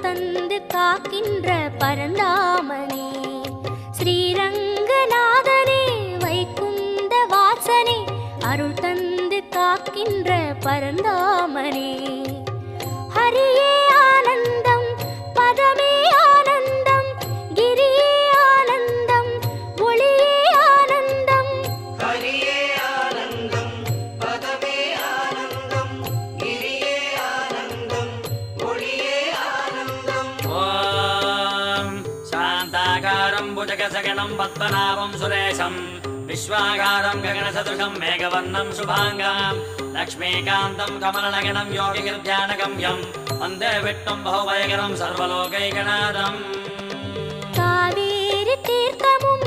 தந்து காக்கின்ற பரந்தாமனே ஸ்ரீரங்கநாதனே வைகுந்த வாசனே அருள் தந்து காக்கின்ற பரந்தாமனே ஹரியே ஆனந்தம் பதமே ஆனந்தம் கிரியே ஆனந்தம் ஒளியே ஆனந்தம் ஹரியே ஆனந்தம் பதமே ஆனந்தம் கிரியே ஆனந்தம் ஒளியே ஆனந்தம். ஓம் சாந்தாகாரம் புஜகசகனம் பத்மநாபம் சுரேஷம் विश्वागारं गगनसदृशं मेघवर्णं शुभाङ्गं लक्ष्मीकान्तं कमलनगनं योगिगिर्ध्यानगम्यं वन्दे विष्णुं बहुभयकरं सर्वलोकैकनाथम् कावेरी तीर्थमुं